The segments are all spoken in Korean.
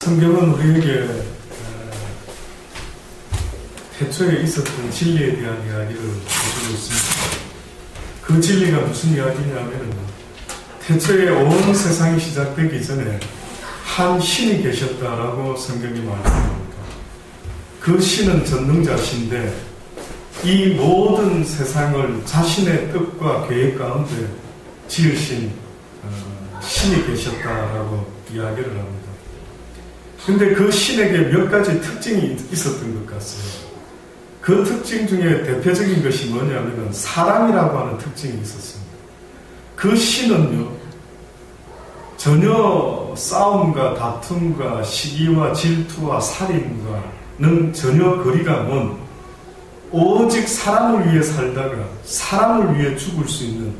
성경은 우리에게 태초에 있었던 진리에 대한 이야기를 해주고 있습니다. 그 진리가 무슨 이야기냐면 태초에 온 세상이 시작되기 전에 한 신이 계셨다라고 성경이 말씀합니다. 그 신은 전능자신데 이 모든 세상을 자신의 뜻과 계획 가운데 지으신 신이 계셨다라고 이야기를 합니다. 근데 그 신에게 몇 가지 특징이 있었던 것 같습니다. 그 특징 중에 대표적인 것이 뭐냐면 사랑이라고 하는 특징이 있었습니다. 그 신은요, 전혀 싸움과 다툼과 시기와 질투와 살인과는 전혀 거리가 먼 오직 사람을 위해 살다가 사람을 위해 죽을 수 있는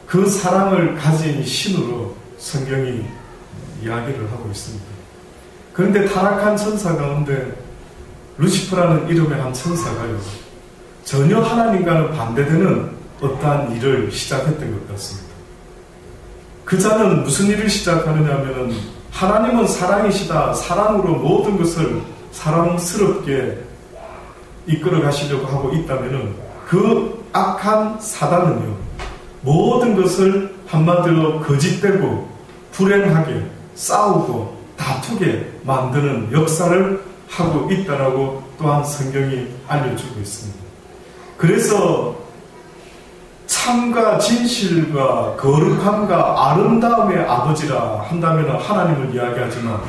그 사랑을 가진 신으로 성경이 이야기를 하고 있습니다. 그런데 타락한 천사 가운데 루시퍼라는 이름의 한 천사가요, 전혀 하나님과는 반대되는 어떠한 일을 시작했던 것 같습니다. 그 자는 무슨 일을 시작하느냐 하면 하나님은 사랑이시다, 사랑으로 모든 것을 사랑스럽게 이끌어 가시려고 하고 있다면 그 악한 사단은요, 모든 것을 한마디로 거짓되고 불행하게 싸우고 다투게 만드는 역사를 하고 있다라고 또한 성경이 알려주고 있습니다. 그래서 참과 진실과 거룩함과 아름다움의 아버지라 한다면 하나님을 이야기하지만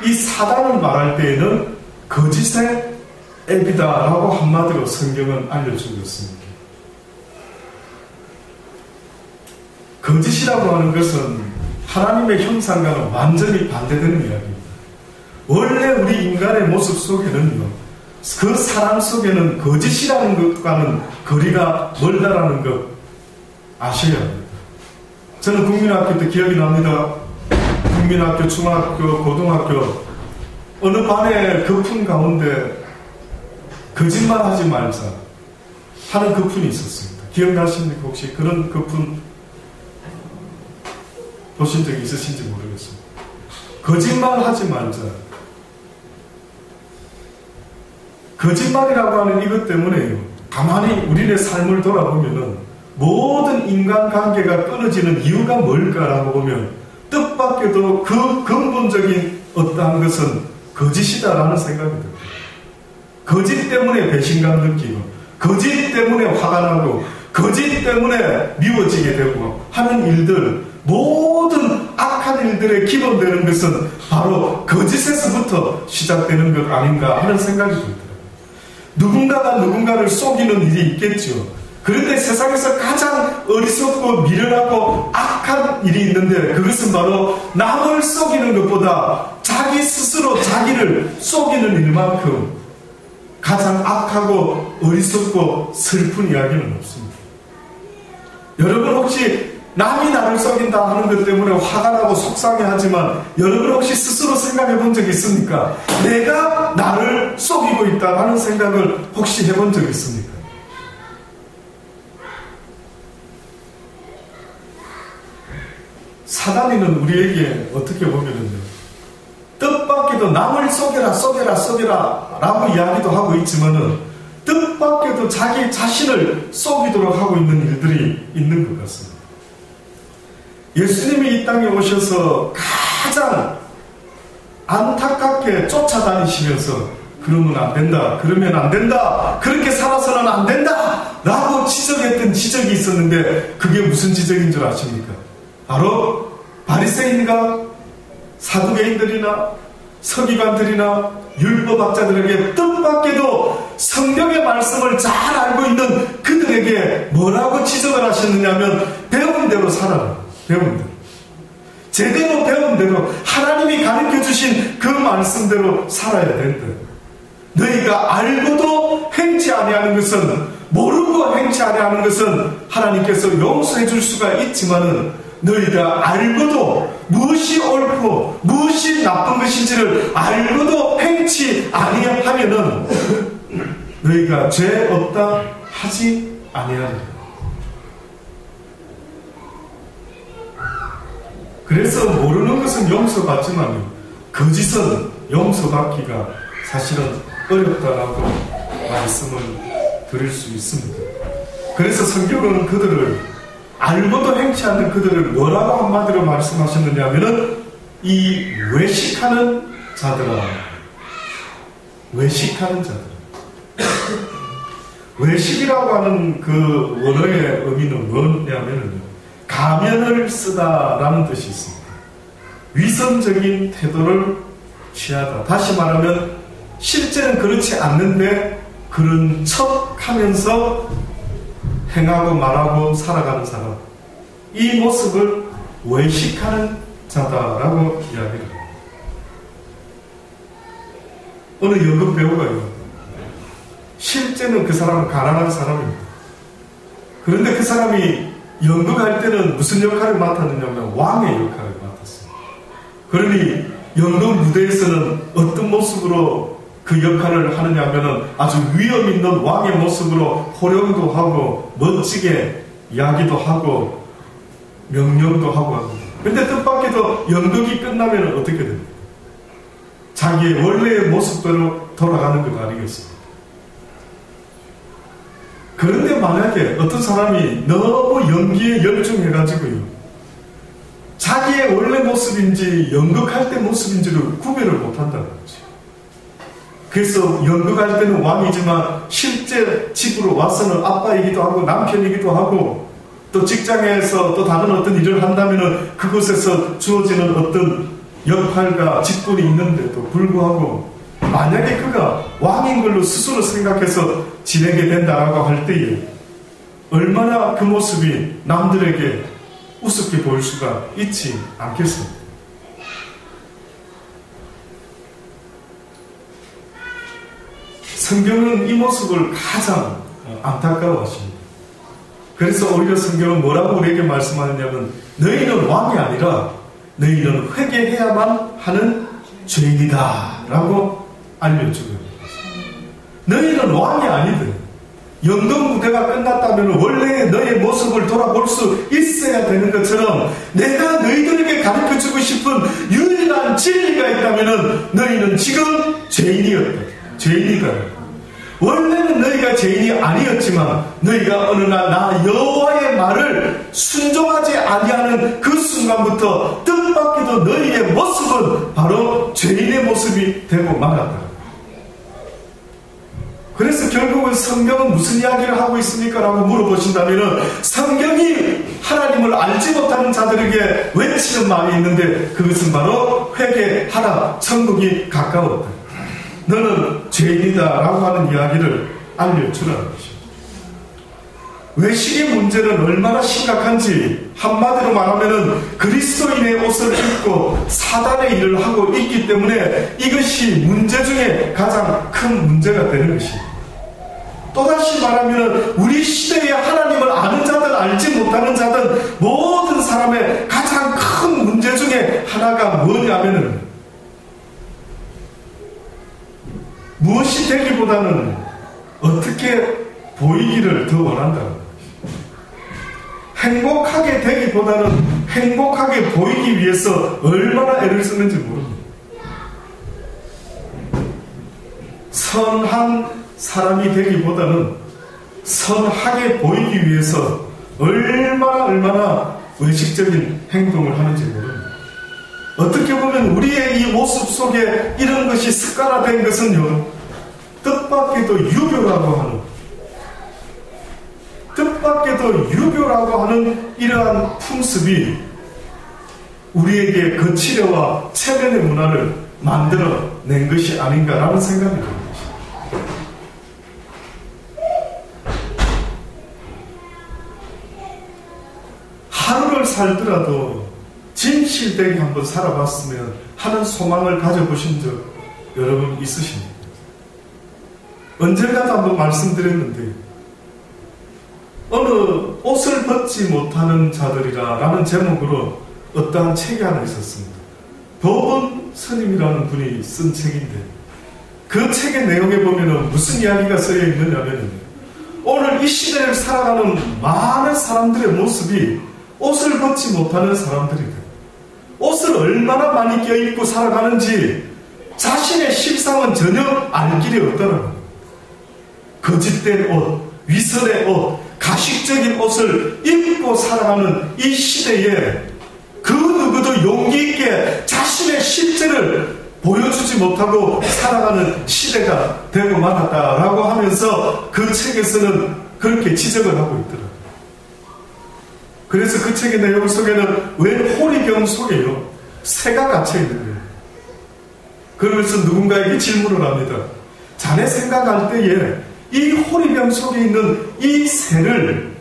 이 사단을 말할 때에는 거짓의 애비다라고 한마디로 성경은 알려주고 있습니다. 거짓이라고 하는 것은 하나님의 형상과는 완전히 반대되는 이야기입니다. 원래 우리 인간의 모습 속에는요, 그 사람 속에는 거짓이라는 것과는 거리가 멀다라는 것 아셔야 합니다. 저는 국민학교 때 기억이 납니다. 국민학교, 중학교, 고등학교 어느 반에 거품 가운데 거짓말하지 말자 하는 거품이 있었습니다. 기억나십니까? 혹시 그런 거품 보신 적이 있으신지 모르겠습니다. 거짓말하지 말자. 거짓말이라고 하는 이것 때문에요, 가만히 우리의 삶을 돌아보면은 모든 인간관계가 끊어지는 이유가 뭘까라고 보면 뜻밖에도 그 근본적인 어떠한 것은 거짓이다라는 생각이 듭니다. 거짓 때문에 배신감 느끼고, 거짓 때문에 화가 나고, 거짓 때문에 미워지게 되고 하는 일들, 모든 악한 일들의 기본되는 것은 바로 거짓에서부터 시작되는 것 아닌가 하는 생각이 듭니다. 누군가가 누군가를 속이는 일이 있겠죠. 그런데 세상에서 가장 어리석고 미련하고 악한 일이 있는데 그것은 바로 남을 속이는 것보다 자기 스스로 자기를 속이는 일만큼 가장 악하고 어리석고 슬픈 이야기는 없습니다. 여러분 혹시 남이 나를 속인다 하는 것 때문에 화가 나고 속상해하지만 여러분 혹시 스스로 생각해 본 적 있습니까? 내가 나를 속이고 있다 하는 생각을 혹시 해본 적 있습니까? 사단이는 우리에게 어떻게 보면은요, 뜻밖에도 남을 속여라 속여라 속여라 라고 이야기도 하고 있지만은 뜻밖에도 자기 자신을 속이도록 하고 있는 일들이 있는 것 같습니다. 예수님이 이 땅에 오셔서 가장 안타깝게 쫓아다니시면서 그러면 안 된다, 그러면 안 된다, 그렇게 살아서는 안 된다 라고 지적했던 지적이 있었는데 그게 무슨 지적인 줄 아십니까? 바로 바리새인과 사두개인들이나 서기관들이나 율법학자들에게 뜻밖에도 성경의 말씀을 잘 알고 있는 그들에게 뭐라고 지적을 하셨느냐면 배운 대로 살아라. 배운 대로. 제대로 배운 대로 하나님이 가르쳐주신 그 말씀대로 살아야 된다. 너희가 알고도 행치 아니하는 것은, 모르고 행치 아니하는 것은 하나님께서 용서해 줄 수가 있지만은 너희가 알고도 무엇이 옳고 무엇이 나쁜 것인지를 알고도 행치 아니하면은 너희가 죄 없다 하지 아니하리라. 그래서 모르는 것은 용서받지만 거짓은 용서받기가 사실은 어렵다라고 말씀을 드릴 수 있습니다. 그래서 성경은 그들을 알고도 행치 않는 그들을 뭐라고 한마디로 말씀하셨느냐 하면은 이 외식하는 자들아, 외식하는 자들. 외식이라고 하는 그 원어의 의미는 뭐냐면은 가면을 쓰다라는 뜻이 있습니다. 위선적인 태도를 취하다. 다시 말하면 실제는 그렇지 않는데 그런 척 하면서 행하고 말하고 살아가는 사람, 이 모습을 외식하는 자다라고 이야기합니다. 어느 연극 배우가요, 실제는 그 사람은 가난한 사람입니다. 그런데 그 사람이 연극할 때는 무슨 역할을 맡았느냐면 왕의 역할을 맡았어요. 그러니 연극 무대에서는 어떤 모습으로 그 역할을 하느냐 하면은 아주 위엄 있는 왕의 모습으로 호령도 하고 멋지게 이야기도 하고 명령도 하고 합니다. 근데 뜻밖에도 연극이 끝나면 어떻게 됩니까? 자기의 원래의 모습대로 돌아가는 것 아니겠습니까? 그런데 만약에 어떤 사람이 너무 연기에 열중해가지고요, 자기의 원래 모습인지 연극할 때 모습인지를 구별을 못한다는 거죠. 그래서 연극할 때는 왕이지만 실제 집으로 와서는 아빠이기도 하고 남편이기도 하고, 또 직장에서 또 다른 어떤 일을 한다면 그곳에서 주어지는 어떤 역할과 직분이 있는데도 불구하고 만약에 그가 왕인 걸로 스스로 생각해서 지내게 된다라고 할 때에 얼마나 그 모습이 남들에게 우습게 보일 수가 있지 않겠습니까? 성경은 이 모습을 가장 안타까워하십니다. 그래서 오히려 성경은 뭐라고 우리에게 말씀하느냐면 너희는 왕이 아니라 너희는 회개해야만 하는 죄인이다 라고 알려주고 있습니다. 너희는 왕이 아니든 연극 무대가 끝났다면 원래의 너의 모습을 돌아볼 수 있어야 되는 것처럼 내가 너희들에게 가르쳐주고 싶은 유일한 진리가 있다면 너희는 지금 죄인이었다. 죄인이다. 원래는 너희가 죄인이 아니었지만 너희가 어느 날 나 여호와의 말을 순종하지 아니하는 그 순간부터 뜻밖에도 너희의 모습은 바로 죄인의 모습이 되고 말았다. 그래서 결국은 성경은 무슨 이야기를 하고 있습니까? 라고 물어보신다면 성경이 하나님을 알지 못하는 자들에게 외치는 마음이 있는데 그것은 바로 회개하라, 천국이 가까웠다, 너는 죄인이다 라고 하는 이야기를 알려주라는 것입니다. 외식의 문제는 얼마나 심각한지 한마디로 말하면 그리스도인의 옷을 입고 사단의 일을 하고 있기 때문에 이것이 문제 중에 가장 큰 문제가 되는 것입니다. 또다시 말하면 우리 시대에 하나님을 아는 자든 알지 못하는 자든 모든 사람의 가장 큰 문제 중에 하나가 뭐냐면은 무엇이 되기보다는 어떻게 보이기를 더 원한다는 것입니다. 행복하게 되기보다는 행복하게 보이기 위해서 얼마나 애를 쓰는지 모릅니다. 선한 사람이 되기보다는 선하게 보이기 위해서 얼마나 외식적인 행동을 하는지 모릅니다. 어떻게 보면 우리의 이 모습 속에 이런 것이 습관화된 것은요, 뜻밖에도 유교라고 하는 이러한 품습이 우리에게 거칠애와 체면의 문화를 만들어낸 것이 아닌가라는 생각이 듭니다. 하루를 살더라도 진실되게 한번 살아봤으면 하는 소망을 가져보신 적 여러분 있으십니까? 언젠가도 한번 말씀드렸는데 어느 옷을 벗지 못하는 자들이라 라는 제목으로 어떠한 책이 하나 있었습니다. 법은 스님이라는 분이 쓴 책인데 그 책의 내용에 보면 무슨 이야기가 쓰여 있느냐면 오늘 이 시대를 살아가는 많은 사람들의 모습이 옷을 벗지 못하는 사람들이다. 옷을 옷을 얼마나 많이 껴입고 살아가는지 자신의 실상은 전혀 알 길이 없더라고요. 거짓된 옷, 위선의 옷, 가식적인 옷을 입고 살아가는 이 시대에 그 누구도 용기 있게 자신의 실체를 보여주지 못하고 살아가는 시대가 되고 말았다라고 하면서 그 책에서는 그렇게 지적을 하고 있더라고요. 그래서 그 책의 내용 속에는 왜 호리병 속에요 새가 갇혀 있는 거예요. 그러면서 누군가에게 질문을 합니다. 자네 생각할 때에 이 호리병 속에 있는 이 새를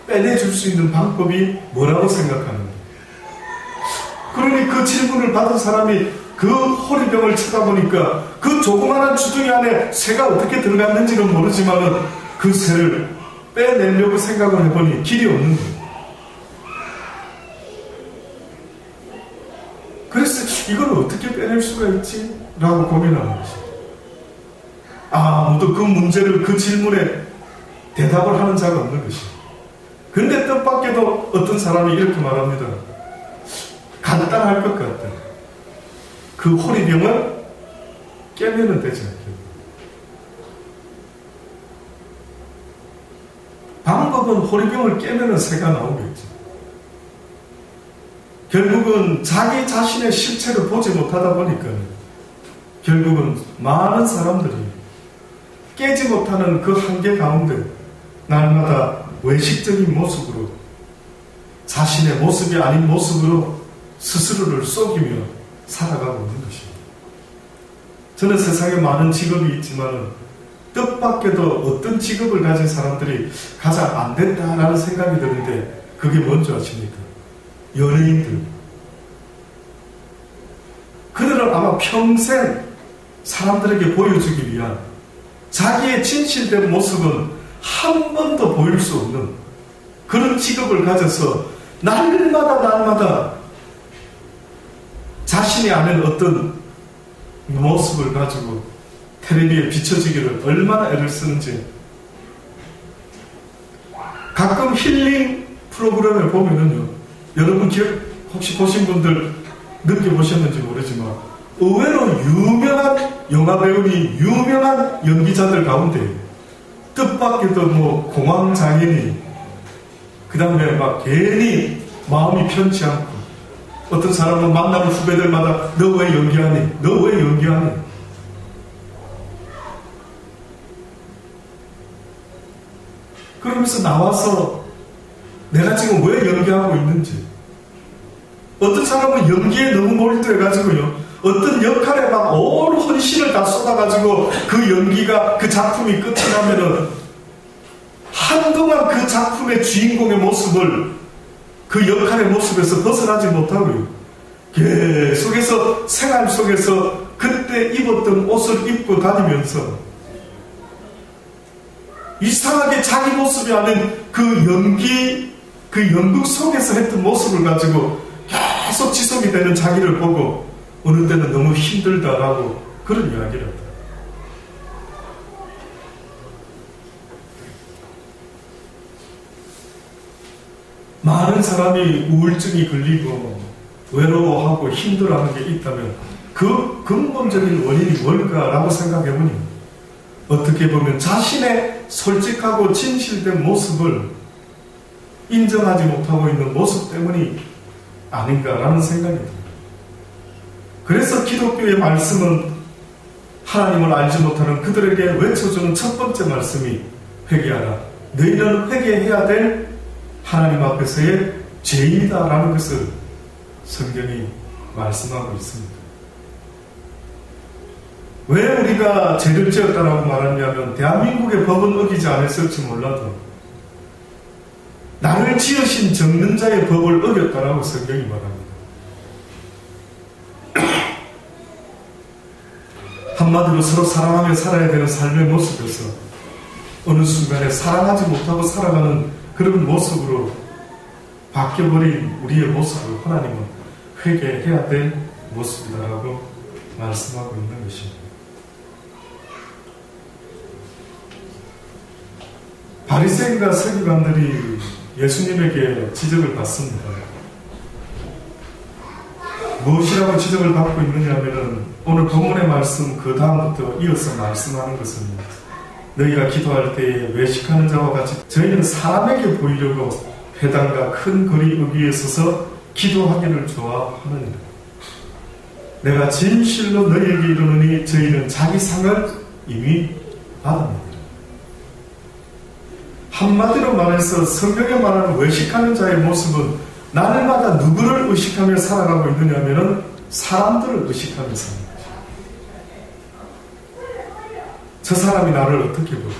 빼내줄 수 있는 방법이 뭐라고 생각하는가? 그러니 그 질문을 받은 사람이 그 호리병을 쳐다보니까 그 조그마한 주둥이 안에 새가 어떻게 들어갔는지는 모르지만 그 새를 빼내려고 생각을 해보니 길이 없는 거예요. 그래서 이걸 어떻게 빼낼 수가 있지? 라고 고민하는 것입니다. 아무도 그 문제를, 그 질문에 대답을 하는 자가 없는 것입니다. 근데 뜻밖에도 어떤 사람이 이렇게 말합니다. 간단할 것 같다. 그 호리병을 깨면은 되지 않겠다. 방법은 호리병을 깨면은 새가 나오겠지. 결국은 자기 자신의 실체를 보지 못하다 보니까 결국은 많은 사람들이 깨지 못하는 그 한계 가운데 날마다 외식적인 모습으로 자신의 모습이 아닌 모습으로 스스로를 속이며 살아가고 있는 것입니다. 저는 세상에 많은 직업이 있지만 뜻밖에도 어떤 직업을 가진 사람들이 가장 안 됐다라는 생각이 드는데 그게 뭔지 아십니까? 연예인들. 그들은 아마 평생 사람들에게 보여주기 위한 자기의 진실된 모습은 한 번도 보일 수 없는 그런 직업을 가져서 날마다 자신이 아는 어떤 모습을 가지고 텔레비에 비춰지기를 얼마나 애를 쓰는지. 가끔 힐링 프로그램을 보면은요, 여러분 혹시 보신 분들 느껴보셨는지 모르지만 의외로 유명한 영화배우니 유명한 연기자들 가운데 뜻밖에도 뭐 공황장애니 그 다음에 막 괜히 마음이 편치 않고 어떤 사람은 만나는 후배들마다 너 왜 연기하니? 너 왜 연기하니? 그러면서 나와서 내가 지금 왜 연기하고 있는지. 어떤 사람은 연기에 너무 몰두해가지고요, 어떤 역할에 막 온 헌신을 다 쏟아가지고 그 연기가, 그 작품이 끝이 나면은 한동안 그 작품의 주인공의 모습을, 그 역할의 모습에서 벗어나지 못하고요, 계속해서 생활 속에서 그때 입었던 옷을 입고 다니면서 이상하게 자기 모습이 아닌 그 연극 속에서 했던 모습을 가지고 계속 지속이 되는 자기를 보고 어느 때는 너무 힘들다라고 그런 이야기를 합니다. 많은 사람이 우울증이 걸리고 외로워하고 힘들어하는 게 있다면 그 근본적인 원인이 뭘까라고 생각해보니 어떻게 보면 자신의 솔직하고 진실된 모습을 인정하지 못하고 있는 모습 때문이 아닌가라는 생각이 듭니다. 그래서 기독교의 말씀은 하나님을 알지 못하는 그들에게 외쳐주는 첫 번째 말씀이 회개하라. 너희는 회개해야 될 하나님 앞에서의 죄인이다라는 것을 성경이 말씀하고 있습니다. 왜 우리가 죄를 지었다라고 말하냐면 대한민국의 법은 어기지 않았을지 몰라도 나를 지으신 적는 자의 법을 어겼다라고 성경이 말합니다. 한마디로 서로 사랑하며 살아야 되는 삶의 모습에서 어느 순간에 사랑하지 못하고 살아가는 그런 모습으로 바뀌어버린 우리의 모습을 하나님은 회개해야 될 모습이다라고 말씀하고 있는 것입니다. 바리새인과 서기관들이 예수님에게 지적을 받습니다. 무엇이라고 지적을 받고 있느냐 하면은 오늘 본문의 말씀 그 다음부터 이어서 말씀하는 것은 너희가 기도할 때에 외식하는 자와 같이 저희는 사람에게 보이려고 회당과 큰 거리 여기에 서서 기도하기를 좋아하느니라. 내가 진실로 너희에게 이르노니 저희는 자기 상을 이미 받았느니라. 한마디로 말해서 성경에 말하는 외식하는 자의 모습은 날마다 누구를 의식하며 살아가고 있느냐 하면 사람들을 의식하며 사는 거죠. 저 사람이 나를 어떻게 볼까?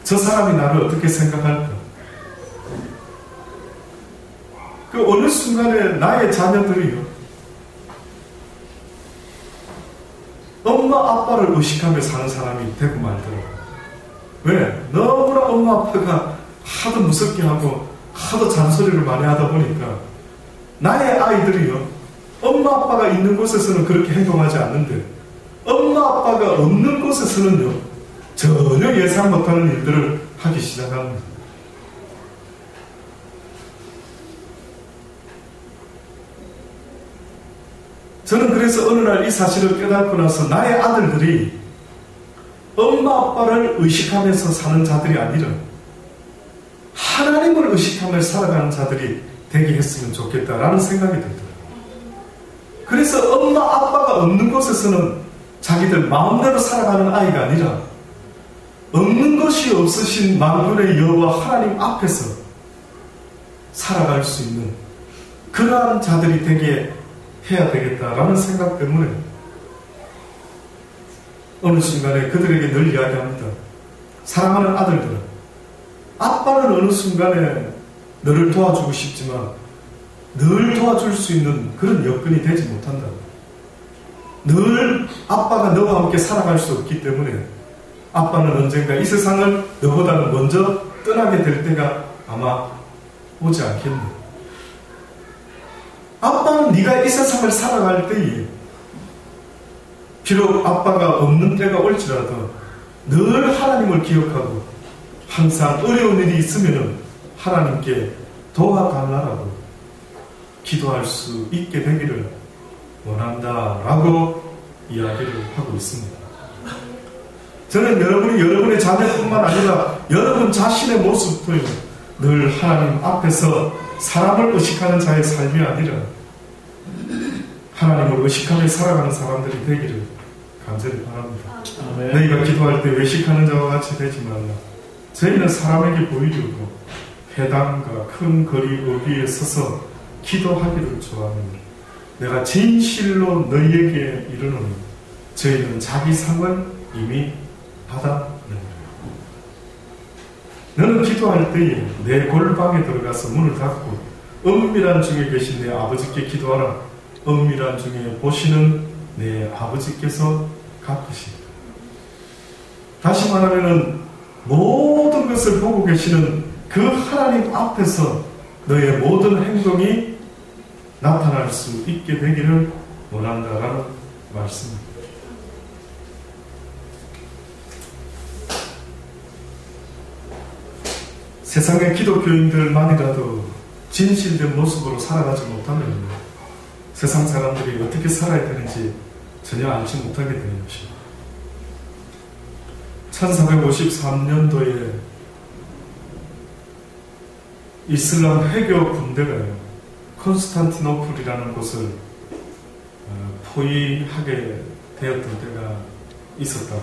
저 사람이 나를 어떻게 생각할까? 그 어느 순간에 나의 자녀들이요, 엄마 아빠를 의식하며 사는 사람이 되고 말더라고요. 왜? 너무나 엄마 아빠가 하도 무섭게 하고 하도 잔소리를 많이 하다 보니까 나의 아이들이요, 엄마 아빠가 있는 곳에서는 그렇게 행동하지 않는데 엄마 아빠가 없는 곳에서는요 전혀 예상 못하는 일들을 하기 시작합니다. 저는 그래서 어느 날 이 사실을 깨닫고 나서 나의 아들들이 엄마 아빠를 의식하면서 사는 자들이 아니라 하나님을 의식하며 살아가는 자들이 되게 했으면 좋겠다라는 생각이 들더라고요. 그래서 엄마 아빠가 없는 곳에서는 자기들 마음대로 살아가는 아이가 아니라 없는 것이 없으신 만군의 여호와 하나님 앞에서 살아갈 수 있는 그러한 자들이 되게 해야 되겠다라는 생각 때문에 어느 순간에 그들에게 늘 이야기합니다. 사랑하는 아들들아, 아빠는 어느 순간에 너를 도와주고 싶지만 늘 도와줄 수 있는 그런 여건이 되지 못한다. 늘 아빠가 너와 함께 살아갈 수 없기 때문에 아빠는 언젠가 이 세상을 너보다는 먼저 떠나게 될 때가 아마 오지 않겠네. 아빠는 네가 이 세상을 살아갈 때에 비록 아빠가 없는 때가 올지라도 늘 하나님을 기억하고 항상 어려운 일이 있으면 하나님께 도와달라고 기도할 수 있게 되기를 원한다라고 이야기를 하고 있습니다. 저는 여러분이 여러분의 자녀뿐만 아니라 여러분 자신의 모습도요 늘 하나님 앞에서 사람을 의식하는 자의 삶이 아니라 하나님을 의식하며 살아가는 사람들이 되기를 간절히 바랍니다. 아멘. 너희가 기도할 때 외식하는 자와 같이 되지 말라. 저희는 사람에게 보이려고 회당과 큰 거리 어귀에 서서 기도하기를 좋아합니다. 내가 진실로 너희에게 이르노니 저희는 자기 상을 이미 받았느니라. 너는 기도할 때에 내 골방에 들어가서 문을 닫고 은밀한 중에 계신 내 아버지께 기도하라. 은밀한 중에 보시는 내 아버지께서 갚으시리라. 다시 말하면 모든 것을 보고 계시는 그 하나님 앞에서 너의 모든 행동이 나타날 수 있게 되기를 원한다라는 말씀입니다. 세상의 기독교인들만이라도 진실된 모습으로 살아가지 못하면 세상 사람들이 어떻게 살아야 되는지 전혀 알지 못하게 되는 것입니다. 1453년도에 이슬람 회교 군대가요 콘스탄티노플이라는 곳을 포위하게 되었던 때가 있었다고.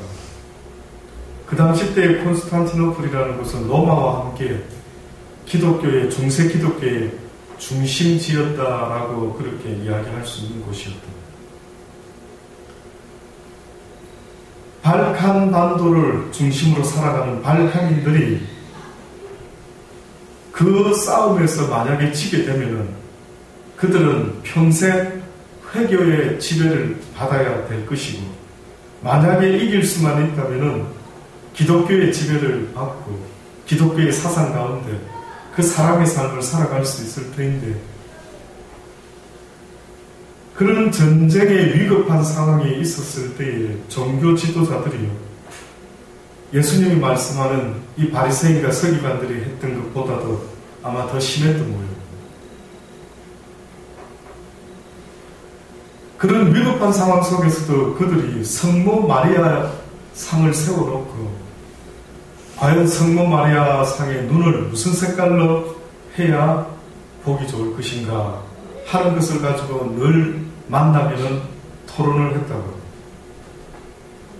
그 당시 때 콘스탄티노플이라는 곳은 로마와 함께 기독교의 중세 기독교의 중심지였다라고 그렇게 이야기할 수 있는 곳이었다. 발칸 반도를 중심으로 살아가는 발칸인들이 그 싸움에서 만약에 지게 되면은 그들은 평생 회교의 지배를 받아야 될 것이고, 만약에 이길 수만 있다면은 기독교의 지배를 받고 기독교의 사상 가운데 그 사람의 삶을 살아갈 수 있을 터인데, 그런 전쟁의 위급한 상황이 있었을 때에 종교 지도자들이요 예수님이 말씀하는 이 바리새인과 서기관들이 했던 것보다도 아마 더 심했던 모양입니다. 그런 위급한 상황 속에서도 그들이 성모 마리아 상을 세워놓고 과연 성모 마리아 상의 눈을 무슨 색깔로 해야 보기 좋을 것인가 하는 것을 가지고 늘 만나면은 토론을 했다고.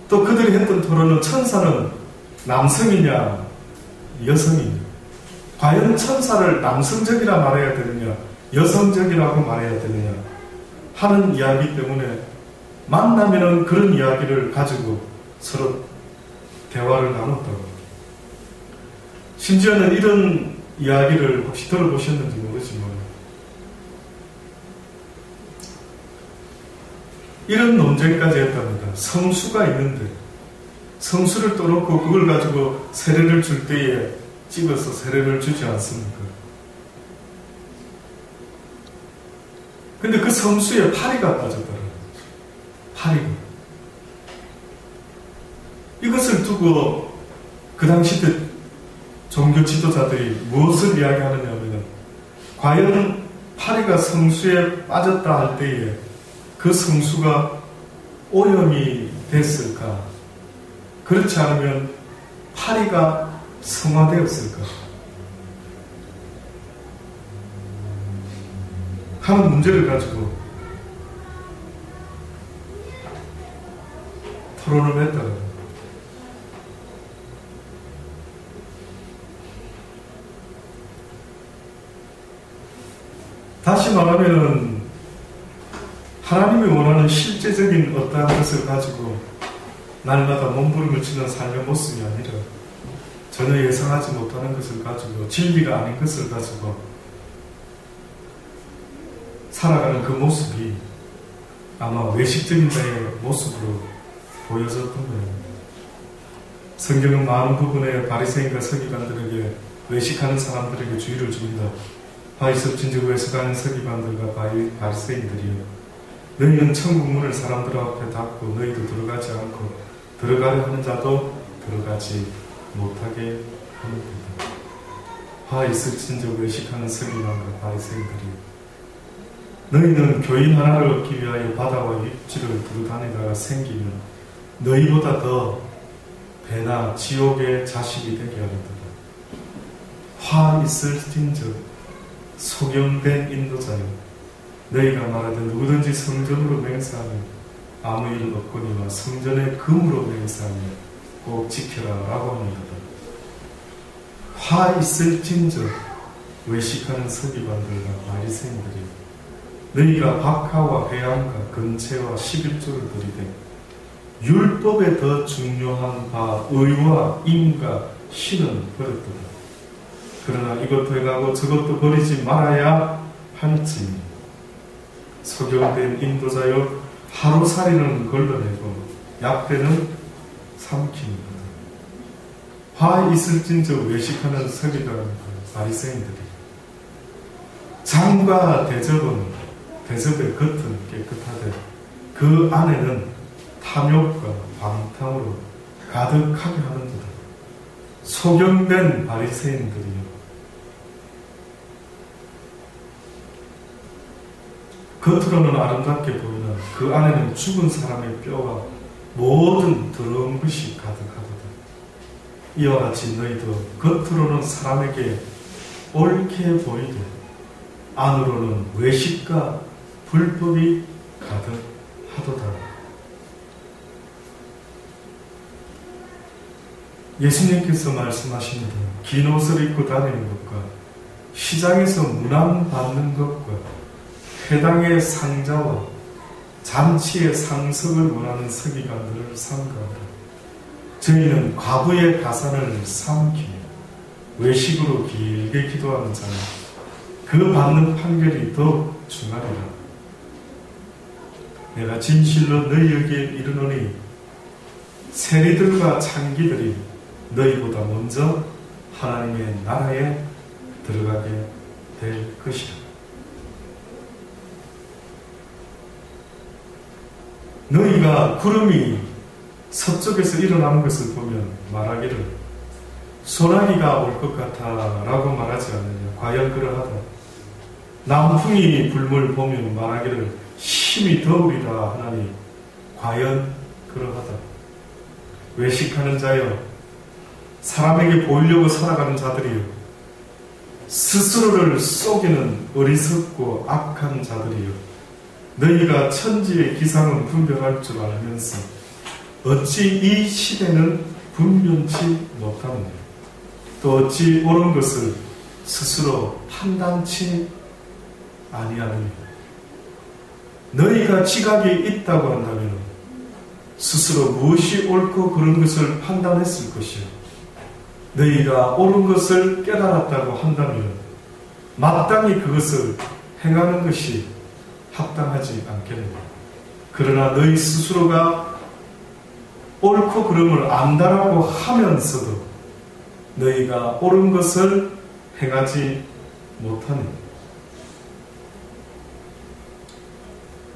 또 그들이 했던 토론은 천사는 남성이냐 여성이냐, 과연 천사를 남성적이라 말해야 되느냐 여성적이라고 말해야 되느냐 하는 이야기 때문에 만나면은 그런 이야기를 가지고 서로 대화를 나눴다고. 심지어는 이런 이야기를 혹시 들어보셨는지 모르지만 이런 논쟁까지 했답니다. 성수가 있는데 성수를 떠놓고 그걸 가지고 세례를 줄 때에 찍어서 세례를 주지 않습니까? 근데 그 성수에 파리가 빠졌더라고요. 파리가. 이것을 두고 그 당시 때 종교 지도자들이 무엇을 이야기하느냐 하면 과연 파리가 성수에 빠졌다 할 때에 그 성수가 오염이 됐을까? 그렇지 않으면 파리가 성화되었을까? 하는 문제를 가지고 토론을 했다고. 다시 말하면은 하나님이 원하는 실제적인 어떠한 것을 가지고 날마다 몸부림을 치는 삶의 모습이 아니라 전혀 예상하지 못하는 것을 가지고 진리가 아닌 것을 가지고 살아가는 그 모습이 아마 외식적인 자의 모습으로 보여졌던 거예요. 성경은 많은 부분에 바리새인과 서기관들에게 외식하는 사람들에게 주의를 줍니다. 바이석 진주구에서 가는 서기관들과 바리새인들이요, 너희는 천국 문을 사람들 앞에 닫고 너희도 들어가지 않고 들어가려 하는 자도 들어가지 못하게 하는구나. 바이석 진주 외식하는 서기관과 바리새인들이요, 너희는 교인 하나를 얻기 위하여 바다와 육지를 두루다니다가 생기면 너희보다 더 배나 지옥의 자식이 되게 하리로다. 화 있을진즉 소경된 인도자여, 너희가 말하되 누구든지 성전으로 맹세하면 아무 일 없거니와 성전의 금으로 맹세하면 꼭 지켜라 라고 합니다. 화 있을진즉 외식하는 서기관들과 바리새인들이 너희가 박하와 회양과 금채와 11조를 드리되 율법에 더 중요한 바 의와 임과 신은 버렸도다. 그러나 이것도 행하고 저것도 버리지 말아야 할지니 소경된 인도자여, 하루살이는 걸러내고 약배는 삼키니라. 화 있을진저 외식하는 서기관 바리새인들이 장과 대접의 겉은 깨끗하되 그 안에는 탐욕과 방탕으로 가득하게 하는도다. 소경된 바리새인들이요, 겉으로는 아름답게 보이나 그 안에는 죽은 사람의 뼈와 모든 더러운 것이 가득하도다. 이와 같이 너희도 겉으로는 사람에게 옳게 보이되 안으로는 외식과 불법이 가득하도다. 예수님께서 말씀하십니다. 긴 옷을 입고 다니는 것과 시장에서 문안 받는 것과 회당의 상자와 잔치의 상석을 원하는 서기관들을 삼가하라. 저희는 과부의 가산을 삼키며 외식으로 길게 기도하는 자는 그 받는 판결이 더 중하리라. 내가 진실로 너희에게 이르노니 세리들과 창기들이 너희보다 먼저 하나님의 나라에 들어가게 될 것이라. 너희가 구름이 서쪽에서 일어나는 것을 보면 말하기를 소나기가 올 것 같아 라고 말하지 않느냐. 과연 그러하다. 남풍이 불물 보면 말하기를 힘이 더우리라 하나니 과연 그러하다. 외식하는 자여, 사람에게 보이려고 살아가는 자들이여, 스스로를 속이는 어리석고 악한 자들이여, 너희가 천지의 기상은 분별할 줄 알면서 어찌 이 시대는 분변치 못하느냐. 또 어찌 옳은 것을 스스로 판단치 아니하느냐. 너희가 지각이 있다고 한다면 스스로 무엇이 옳고 그른 것을 판단했을 것이요, 너희가 옳은 것을 깨달았다고 한다면 마땅히 그것을 행하는 것이 합당하지 않겠느냐. 그러나 너희 스스로가 옳고 그름을 안다라고 하면서도 너희가 옳은 것을 행하지 못하느냐.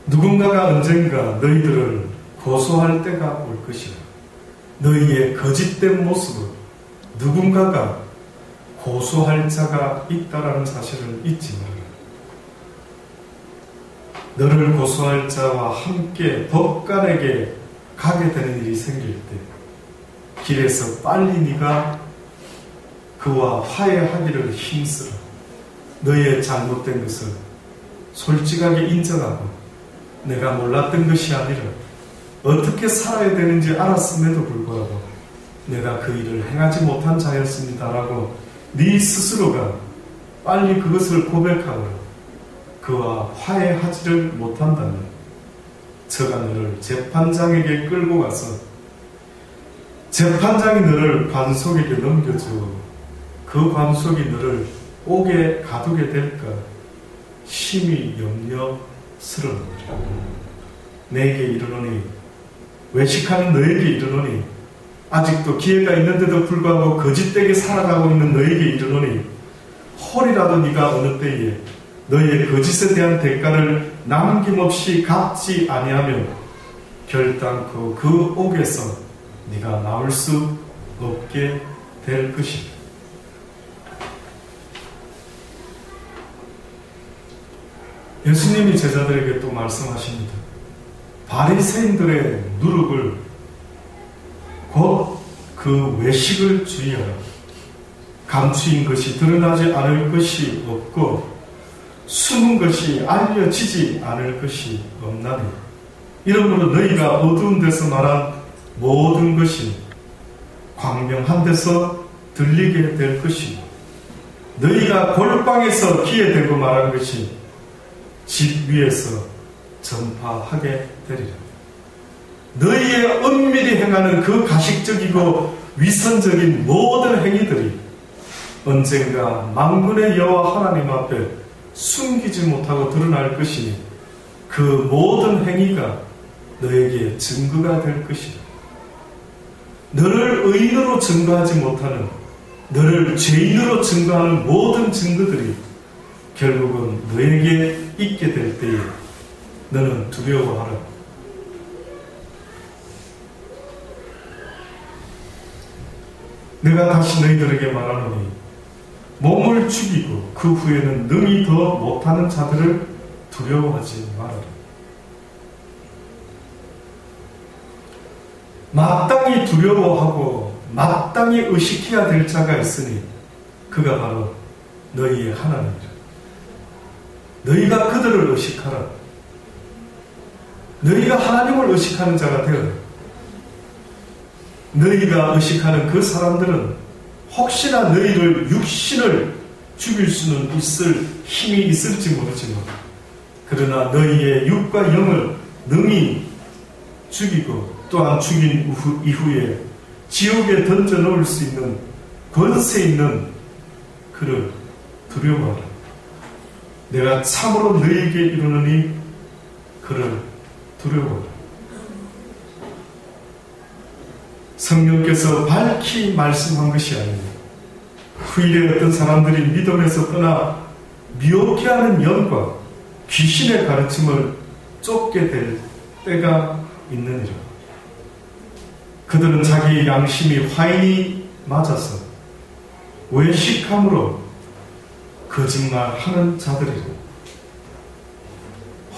누군가가 언젠가 너희들을 고소할 때가 올 것이라. 너희의 거짓된 모습을 누군가가 고소할 자가 있다라는 사실을 잊지 마라. 너를 고소할 자와 함께 법관에게 가게 되는 일이 생길 때 길에서 빨리 네가 그와 화해하기를 힘쓰라. 너희의 잘못된 것을 솔직하게 인정하고 내가 몰랐던 것이 아니라 어떻게 살아야 되는지 알았음에도 불구하고 내가 그 일을 행하지 못한 자였습니다라고 네 스스로가 빨리 그것을 고백하고 그와 화해하지를 못한다면 저가 너를 재판장에게 끌고 가서 재판장이 너를 관속에게 넘겨주어 그 관속이 너를 옥에 가두게 될까 심히 염려스러우니라. 내게 이르노니, 외식하는 너에게 이르노니, 아직도 기회가 있는데도 불구하고 거짓되게 살아가고 있는 너에게 이르노니, 혹이라도 네가 어느 때에 너희의 거짓에 대한 대가를 남김없이 갚지 아니하면 결단코 그 옥에서 네가 나올 수 없게 될 것이다. 예수님이 제자들에게 또 말씀하십니다. 바리새인들의 누룩을 곧 그 외식을 주의하라. 감추인 것이 드러나지 않을 것이 없고 숨은 것이 알려지지 않을 것이 없나니 이러므로 너희가 어두운 데서 말한 모든 것이 광명한 데서 들리게 될 것이고 너희가 골방에서 귀에 대고 말한 것이 집 위에서 전파하게 되리라. 너희의 은밀히 행하는 그 가식적이고 위선적인 모든 행위들이 언젠가 만군의 여호와 하나님 앞에 숨기지 못하고 드러날 것이니 그 모든 행위가 너에게 증거가 될 것이다. 너를 의인으로 증거하지 못하는, 너를 죄인으로 증거하는 모든 증거들이 결국은 너에게 있게 될 때에 너는 두려워하라. 내가 다시 너희들에게 말하노니 몸을 죽이고 그 후에는 능히 더 못하는 자들을 두려워하지 말아라. 마땅히 두려워하고 마땅히 의식해야 될 자가 있으니 그가 바로 너희의 하나님이라. 너희가 그들을 의식하라. 너희가 하나님을 의식하는 자가 되어라. 너희가 의식하는 그 사람들은 혹시나 너희를 육신을 죽일 수는 있을 힘이 있을지 모르지만 그러나 너희의 육과 영을 능히 죽이고 또한 죽인 이후에 지옥에 던져 놓을 수 있는 권세 있는 그를 두려워하라. 내가 참으로 너희에게 이르노니 그를 두려워하라. 성령께서 밝히 말씀한 것이 아니니 후일에 어떤 사람들이 믿음에서 떠나 미혹해하는 영과 귀신의 가르침을 쫓게 될 때가 있느니라. 그들은 자기의 양심이 화인이 맞아서 외식함으로 거짓말하는 자들이라.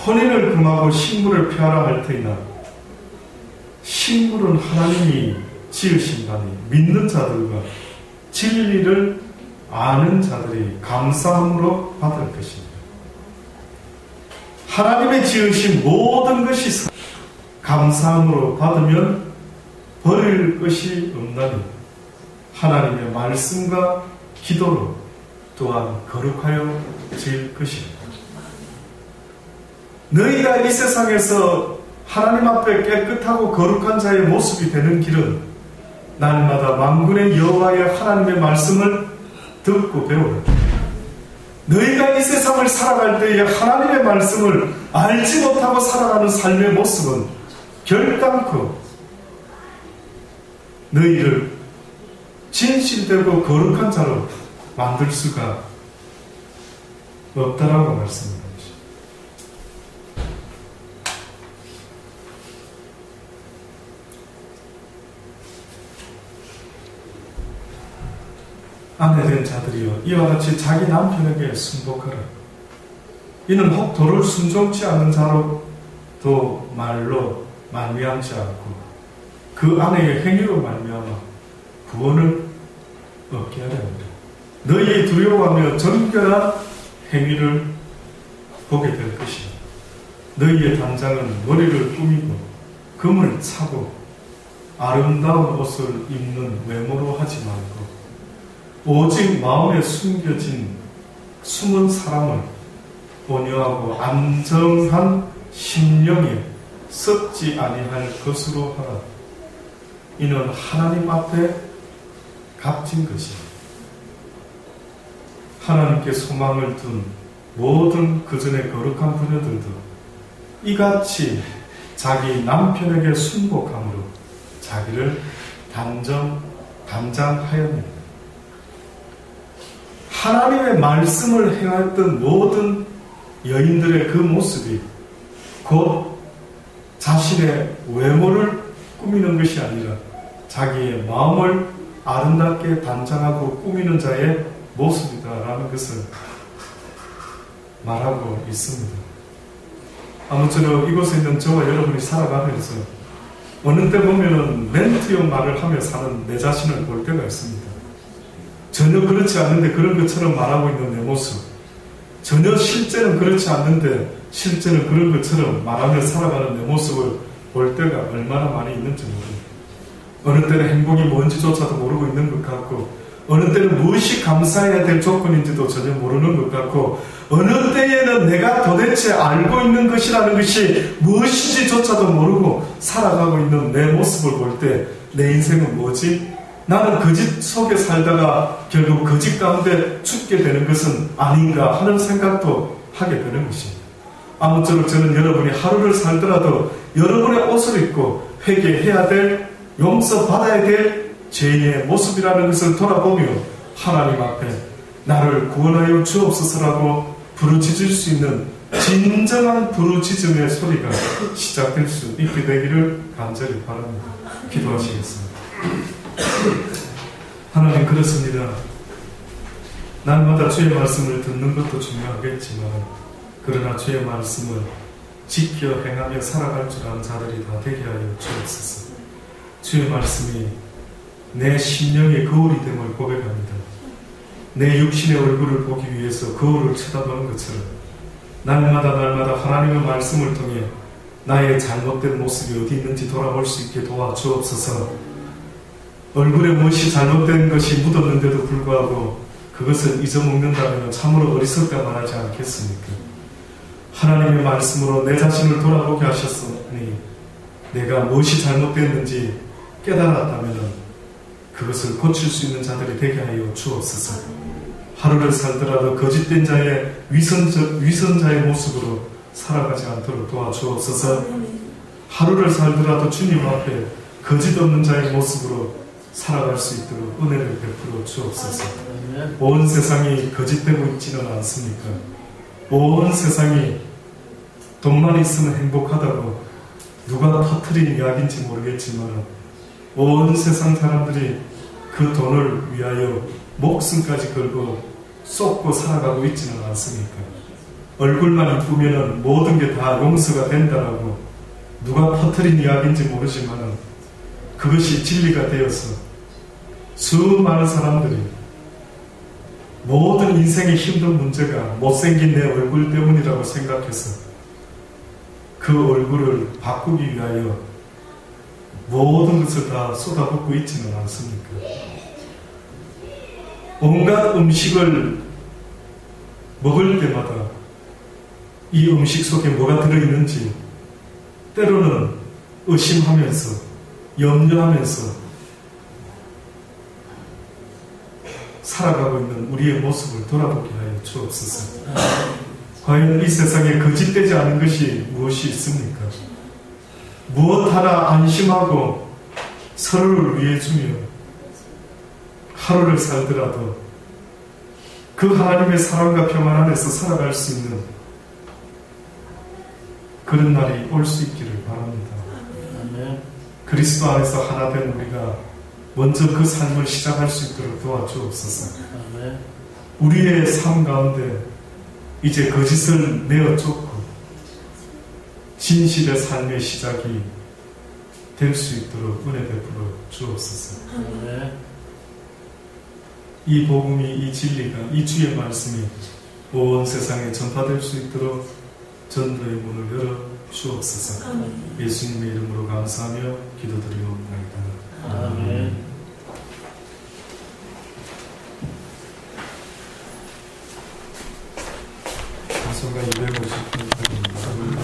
혼인을 금하고 식물을 폐하라 할 터이나 식물은 하나님이 지으신 바니 믿는 자들과 진리를 아는 자들이 감사함으로 받을 것입니다. 하나님의 지으신 모든 것이 감사함으로 받으면 버릴 것이 없나니 하나님의 말씀과 기도로 또한 거룩하여 질 것입니다. 너희가 이 세상에서 하나님 앞에 깨끗하고 거룩한 자의 모습이 되는 길은 날마다 만군의 여호와의 하나님의 말씀을 듣고 배우라. 너희가 이 세상을 살아갈 때에 하나님의 말씀을 알지 못하고 살아가는 삶의 모습은 결단코 너희를 진실되고 거룩한 자로 만들 수가 없다라고 말씀합니다. 아내된 자들이여 이와 같이 자기 남편에게 순복하라. 이는 혹 도를 순종치 않는 자로 또 말로 말미암지 않고 그 아내의 행위로 말미암아 구원을 얻게 하려 합니다. 너희 두려워하며 정결한 행위를 보게 될 것이다. 너희의 단장은 머리를 꾸미고 금을 차고 아름다운 옷을 입는 외모로 하지 말고 오직 마음에 숨겨진 숨은 사람을 온유하고 안정한 심령에 썩지 아니할 것으로 하라. 이는 하나님 앞에 값진 것이다. 하나님께 소망을 둔 모든 그전의 거룩한 부녀들도 이같이 자기 남편에게 순복함으로 자기를 단장하였느니라. 하나님의 말씀을 행했던 모든 여인들의 그 모습이 곧 자신의 외모를 꾸미는 것이 아니라 자기의 마음을 아름답게 단장하고 꾸미는 자의 모습이다라는 것을 말하고 있습니다. 아무쪼록 이곳에 있는 저와 여러분이 살아가면서 어느 때 보면은 멘트용 말을 하며 사는 내 자신을 볼 때가 있습니다. 전혀 그렇지 않는데 그런 것처럼 말하고 있는 내 모습, 전혀 실제는 그렇지 않는데 실제는 그런 것처럼 말하며 살아가는 내 모습을 볼 때가 얼마나 많이 있는지 모릅니다. 어느 때는 행복이 뭔지조차도 모르고 있는 것 같고 어느 때는 무엇이 감사해야 될 조건인지도 전혀 모르는 것 같고 어느 때에는 내가 도대체 알고 있는 것이라는 것이 무엇인지조차도 모르고 살아가고 있는 내 모습을 볼 때 내 인생은 뭐지? 나는 거짓 속에 살다가 결국 거짓 가운데 죽게 되는 것은 아닌가 하는 생각도 하게 되는 것입니다. 아무쪼록 저는 여러분이 하루를 살더라도 여러분의 옷을 입고 회개해야 될, 용서받아야 될 죄인의 모습이라는 것을 돌아보며 하나님 앞에 나를 구원하여 주옵소서라고 부르짖을 수 있는 진정한 부르짖음의 소리가 시작될 수 있게 되기를 간절히 바랍니다. 기도하시겠습니다. 하나님, 그렇습니다. 날마다 주의 말씀을 듣는 것도 중요하겠지만 그러나 주의 말씀을 지켜 행하며 살아갈 줄 아는 자들이 다 되게 하여 주옵소서. 주의 말씀이 내 심령의 거울이 됨을 고백합니다. 내 육신의 얼굴을 보기 위해서 거울을 쳐다보는 것처럼 날마다 하나님의 말씀을 통해 나의 잘못된 모습이 어디 있는지 돌아볼 수 있게 도와주옵소서. 얼굴에 무엇이 잘못된 것이 묻었는데도 불구하고 그것을 잊어먹는다면 참으로 어리석다 말하지 않겠습니까? 하나님의 말씀으로 내 자신을 돌아보게 하셨으니 내가 무엇이 잘못됐는지 깨달았다면 그것을 고칠 수 있는 자들이 되게 하여 주옵소서. 하루를 살더라도 거짓된 자의 위선자의 모습으로 살아가지 않도록 도와주옵소서. 하루를 살더라도 주님 앞에 거짓 없는 자의 모습으로 살아갈 수 있도록 은혜를 베풀어 주옵소서. 온 세상이 거짓되고 있지는 않습니까? 온 세상이 돈만 있으면 행복하다고 누가 터뜨린 이야기인지 모르겠지만 온 세상 사람들이 그 돈을 위하여 목숨까지 걸고 쏟고 살아가고 있지는 않습니까? 얼굴만 이쁘면은 모든 게 다 용서가 된다라고 누가 퍼뜨린 이야기인지 모르지만 그것이 진리가 되어서 수많은 사람들이 모든 인생의 힘든 문제가 못생긴 내 얼굴 때문이라고 생각해서 그 얼굴을 바꾸기 위하여 모든 것을 다 쏟아붓고 있지는 않습니까? 온갖 음식을 먹을 때마다 이 음식 속에 뭐가 들어있는지 때로는 의심하면서 염려하면서 살아가고 있는 우리의 모습을 돌아보게 하여 주옵소서. 과연 이 세상에 거짓되지 않은 것이 무엇이 있습니까? 무엇 하나 안심하고 서로를 위해 주며 하루를 살더라도 그 하나님의 사랑과 평안 안에서 살아갈 수 있는 그런 날이 올 수 있기를 바랍니다. 그리스도 안에서 하나 된 우리가 먼저 그 삶을 시작할 수 있도록 도와주옵소서. 우리의 삶 가운데 이제 거짓을 내어쫓고 진실의 삶의 시작이 될 수 있도록 은혜 베풀어 주옵소서. 이 복음이, 이 진리가, 이 주의 말씀이 온 세상에 전파될 수 있도록 전도의 문을 열어 주옵소서. 예수님의 이름으로 감사하며 기도드리옵나이다. 아멘. 단소가 250분